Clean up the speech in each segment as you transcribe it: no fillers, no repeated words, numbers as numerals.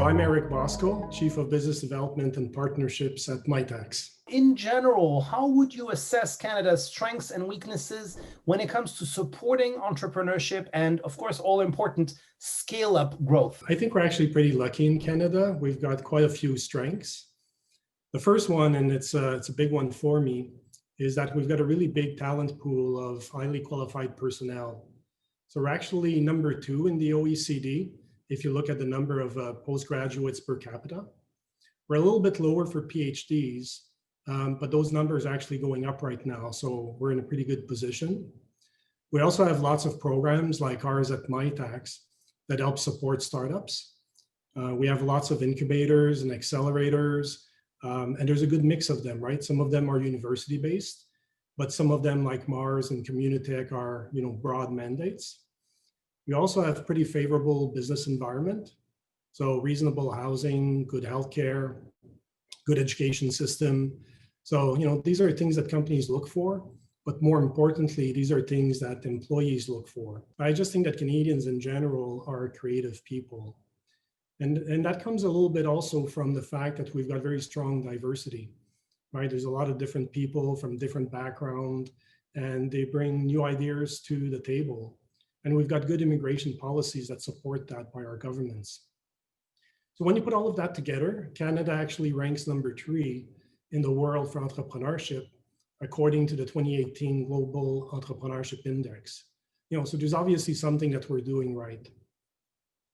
I'm Eric Bosco, Chief of Business Development and Partnerships at Mitacs. In general, how would you assess Canada's strengths and weaknesses when it comes to supporting entrepreneurship and, of course, all important, scale-up growth? I think we're actually pretty lucky in Canada. We've got quite a few strengths. The first one, and it's a big one for me, is that we've got a really big talent pool of highly qualified personnel. So we're actually number 2 in the OECD if you look at the number of postgraduates per capita. We're a little bit lower for PhDs, but those numbers are actually going up right now, so we're in a pretty good position. We also have lots of programs like ours at Mitacs that help support startups. We have lots of incubators and accelerators, and there's a good mix of them, right? Some of them are university-based, but some of them, like Mars and Communitech, are broad mandates. We also have pretty favorable business environment, so reasonable housing, good healthcare, good education system. So these are things that companies look for, but more importantly, these are things that employees look for. I just think that Canadians in general are creative people. And that comes a little bit also from the fact that we've got very strong diversity, right? There's a lot of different people from different backgrounds, and they bring new ideas to the table. And we've got good immigration policies that support that by our governments. So when you put all of that together, Canada actually ranks number 3 in the world for entrepreneurship, according to the 2018 Global Entrepreneurship Index. So there's obviously something that we're doing right.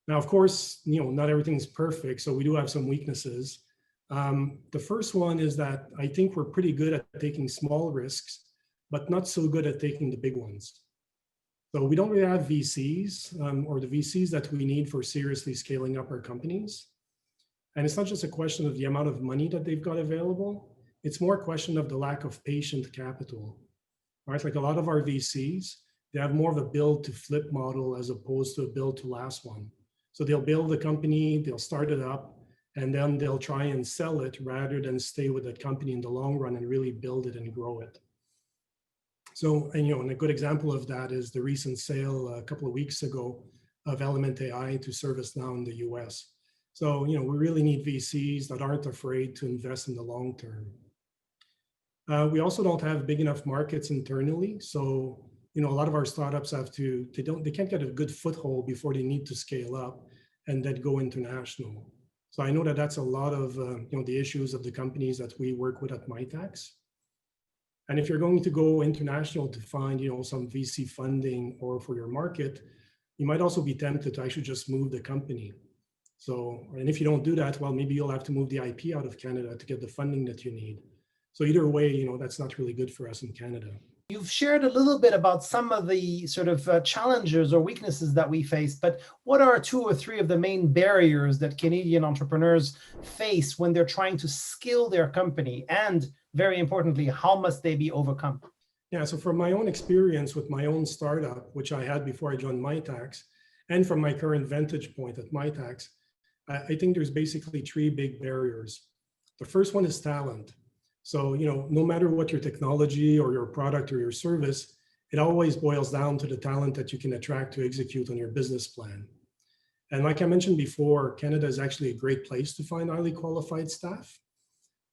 Now, of course, not everything's perfect, so we do have some weaknesses. The first one is that I think we're pretty good at taking small risks, but not so good at taking the big ones. So we don't really have VCs or the VCs that we need for seriously scaling up our companies. And it's not just a question of the amount of money that they've got available. It's more a question of the lack of patient capital, right? Like a lot of our VCs, they have more of a build to flip model as opposed to a build to last one. So they'll build the company, they'll start it up, and then they'll try and sell it rather than stay with that company in the long run and really build it and grow it. So, and a good example of that is the recent sale a couple of weeks ago of Element AI to ServiceNow in the US. So, we really need VCs that aren't afraid to invest in the long term. We also don't have big enough markets internally. So, a lot of our startups they can't get a good foothold before they need to scale up and then go international. So I know that that's a lot of, the issues of the companies that we work with at Mitacs. And if you're going to go international to find, some VC funding or for your market, you might also be tempted to actually just move the company. So, and if you don't do that, well, maybe you'll have to move the IP out of Canada to get the funding that you need. So either way, that's not really good for us in Canada. You've shared a little bit about some of the sort of challenges or weaknesses that we face, but what are 2 or 3 of the main barriers that Canadian entrepreneurs face when they're trying to scale their company? And very importantly, how must they be overcome? Yeah, so from my own experience with my own startup, which I had before I joined Mitacs, and from my current vantage point at Mitacs, I think there's basically 3 big barriers. The first one is talent. So, no matter what your technology or your product or your service, it always boils down to the talent that you can attract to execute on your business plan. And like I mentioned before, Canada is actually a great place to find highly qualified staff.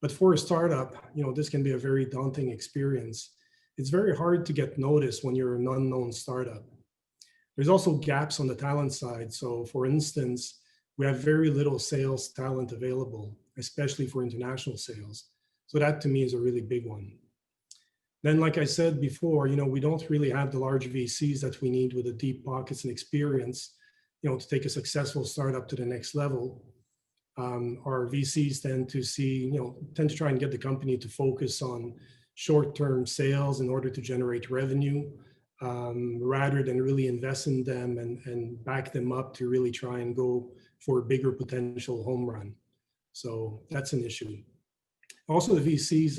But for a startup, this can be a very daunting experience. It's very hard to get noticed when you're an unknown startup. There's also gaps on the talent side. So for instance, we have very little sales talent available, especially for international sales. So that to me is a really big one. Then, like I said before, we don't really have the large VCs that we need with the deep pockets and experience, to take a successful startup to the next level. Our VCs tend to try and get the company to focus on short-term sales in order to generate revenue, rather than really invest in them and back them up to really try and go for a bigger potential home run. So that's an issue. Also, the VCs,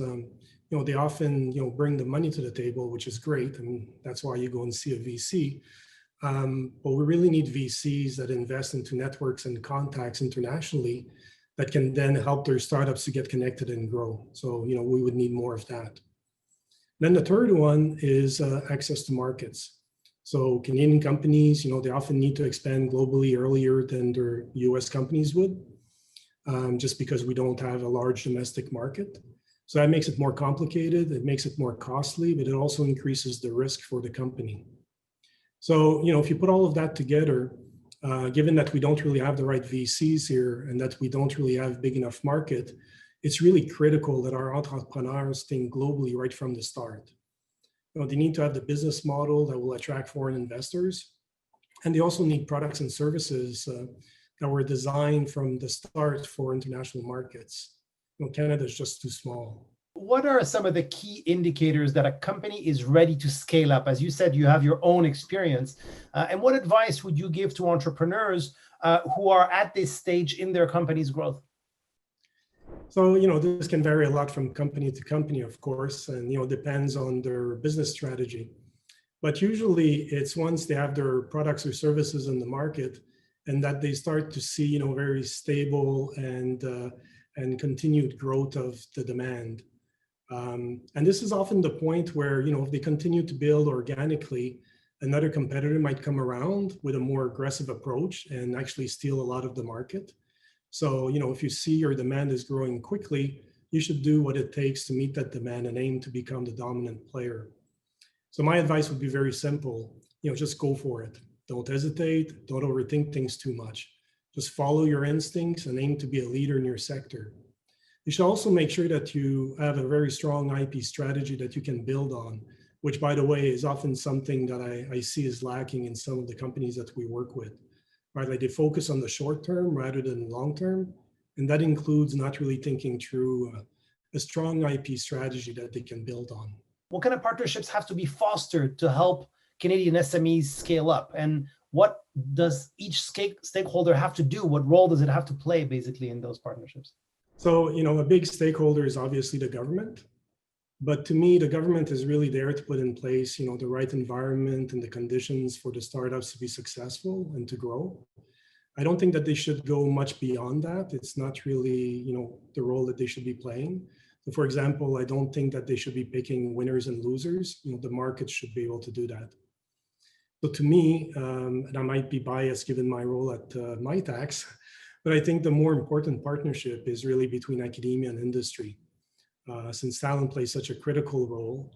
they often, bring the money to the table, which is great. I mean, that's why you go and see a VC. But we really need VCs that invest into networks and contacts internationally that can then help their startups to get connected and grow. So, we would need more of that. Then the third one is access to markets. So Canadian companies, they often need to expand globally earlier than their US companies would. just because we don't have a large domestic market. So that makes it more complicated, it makes it more costly, but it also increases the risk for the company. So, if you put all of that together, given that we don't really have the right VCs here and that we don't really have big enough market, it's really critical that our entrepreneurs think globally right from the start. They need to have the business model that will attract foreign investors. And they also need products and services that were designed from the start for international markets. Canada is just too small. What are some of the key indicators that a company is ready to scale up? As you said, you have your own experience. And what advice would you give to entrepreneurs who are at this stage in their company's growth? So, this can vary a lot from company to company, of course, and, depends on their business strategy. But usually it's once they have their products or services in the market and that they start to see, very stable and continued growth of the demand. And this is often the point where, if they continue to build organically, another competitor might come around with a more aggressive approach and actually steal a lot of the market. So, if you see your demand is growing quickly, you should do what it takes to meet that demand and aim to become the dominant player. So my advice would be very simple, just go for it. Don't hesitate, don't overthink things too much. Just follow your instincts and aim to be a leader in your sector. You should also make sure that you have a very strong IP strategy that you can build on, which, by the way, is often something that I see is lacking in some of the companies that we work with. Right, like they focus on the short term rather than long term, and that includes not really thinking through a strong IP strategy that they can build on. What kind of partnerships have to be fostered to help Canadian SMEs scale up? And what does each stakeholder have to do? What role does it have to play, basically, in those partnerships? So, a big stakeholder is obviously the government. But to me, the government is really there to put in place, the right environment and the conditions for the startups to be successful and to grow. I don't think that they should go much beyond that. It's not really, the role that they should be playing. So for example, I don't think that they should be picking winners and losers. The market should be able to do that. So to me, and I might be biased given my role at Mitacs, but I think the more important partnership is really between academia and industry. Since talent plays such a critical role,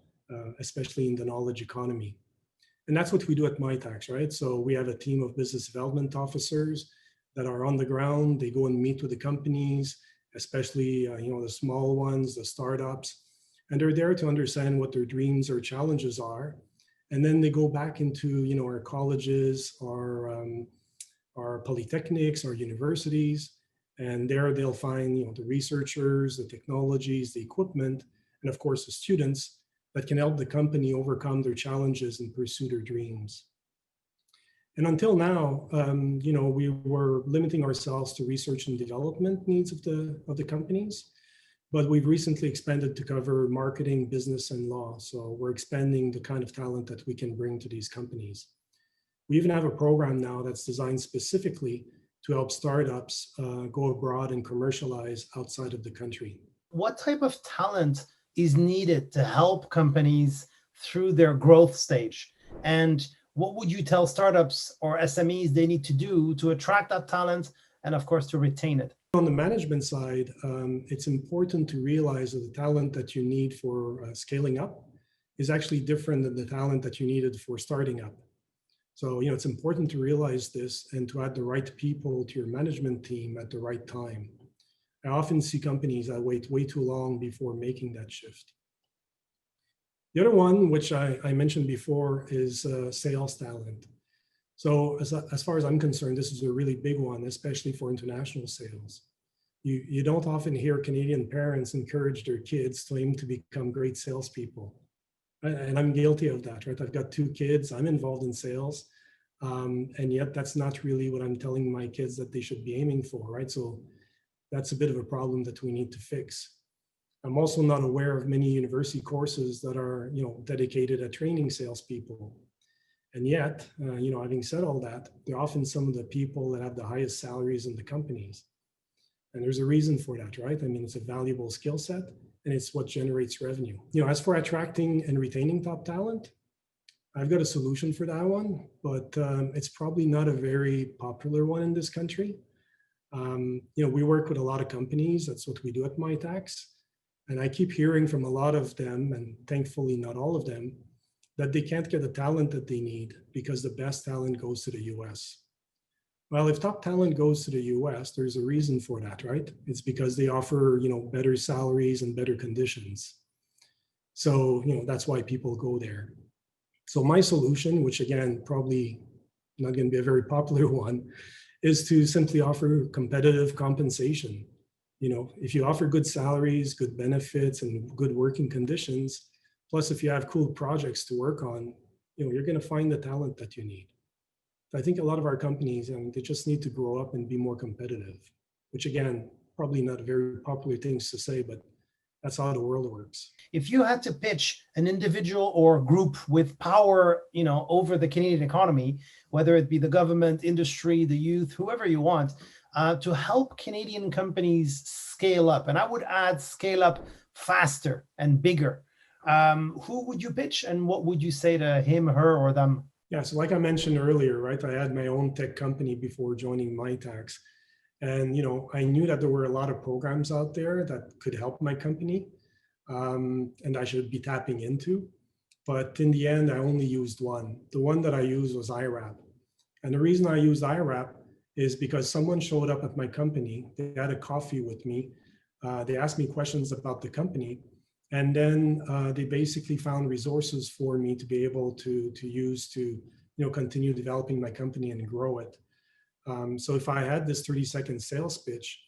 especially in the knowledge economy. And that's what we do at Mitacs, right? So we have a team of business development officers that are on the ground. They go and meet with the companies, especially the small ones, the startups, and they're there to understand what their dreams or challenges are. And then they go back into our colleges, our polytechnics, our universities. And there they'll find the researchers, the technologies, the equipment, and of course the students that can help the company overcome their challenges and pursue their dreams. And until now, we were limiting ourselves to research and development needs of the companies, but we've recently expanded to cover marketing, business, and law. So we're expanding the kind of talent that we can bring to these companies. We even have a program now that's designed specifically to help startups go abroad and commercialize outside of the country. What type of talent is needed to help companies through their growth stage? And what would you tell startups or SMEs they need to do to attract that talent and, of course, to retain it? On the management side, it's important to realize that the talent that you need for scaling up is actually different than the talent that you needed for starting up. So, it's important to realize this and to add the right people to your management team at the right time. I often see companies that wait way too long before making that shift. The other one, which I mentioned before, is sales talent. So as far as I'm concerned, this is a really big one, especially for international sales. You don't often hear Canadian parents encourage their kids to aim to become great salespeople. And I'm guilty of that, right? I've got 2 kids, I'm involved in sales, and yet that's not really what I'm telling my kids that they should be aiming for, right? So that's a bit of a problem that we need to fix. I'm also not aware of many university courses that are, dedicated at training salespeople. And yet, having said all that, they're often some of the people that have the highest salaries in the companies. And there's a reason for that, right? I mean, it's a valuable skill set and it's what generates revenue. As for attracting and retaining top talent, I've got a solution for that one, but it's probably not a very popular one in this country. We work with a lot of companies. That's what we do at Mitacs. And I keep hearing from a lot of them, and thankfully not all of them, that they can't get the talent that they need because the best talent goes to the US. Well, if top talent goes to the US, there's a reason for that, right? It's because they offer, better salaries and better conditions. So, that's why people go there. So my solution, which again, probably not going to be a very popular one, is to simply offer competitive compensation. If you offer good salaries, good benefits, and good working conditions, plus if you have cool projects to work on, you're going to find the talent that you need. I think a lot of our companies, they just need to grow up and be more competitive, which again, probably not very popular things to say, but that's how the world works. If you had to pitch an individual or group with power, over the Canadian economy, whether it be the government, industry, the youth, whoever you want, to help Canadian companies scale up, and I would add scale up faster and bigger, who would you pitch and what would you say to him, her, or them? Yeah, so like I mentioned earlier, right, I had my own tech company before joining Mitacs. And I knew that there were a lot of programs out there that could help my company, and I should be tapping into. But in the end, I only used one. The one that I used was IRAP. And the reason I used IRAP is because someone showed up at my company. They had a coffee with me. They asked me questions about the company. And then they basically found resources for me to be able to use to continue developing my company and grow it. So if I had this 30-second sales pitch,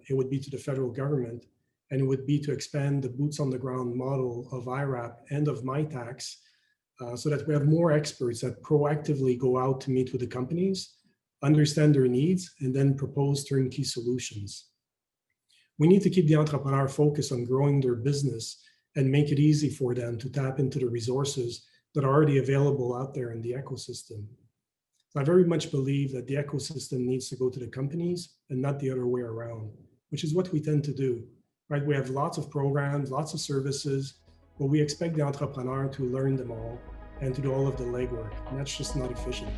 it would be to the federal government, and it would be to expand the boots on the ground model of IRAP and of Mitacs, so that we have more experts that proactively go out to meet with the companies, understand their needs, and then propose turnkey solutions. We need to keep the entrepreneur focused on growing their business and make it easy for them to tap into the resources that are already available out there in the ecosystem. I very much believe that the ecosystem needs to go to the companies and not the other way around, which is what we tend to do, right? We have lots of programs, lots of services, but we expect the entrepreneur to learn them all and to do all of the legwork, and that's just not efficient.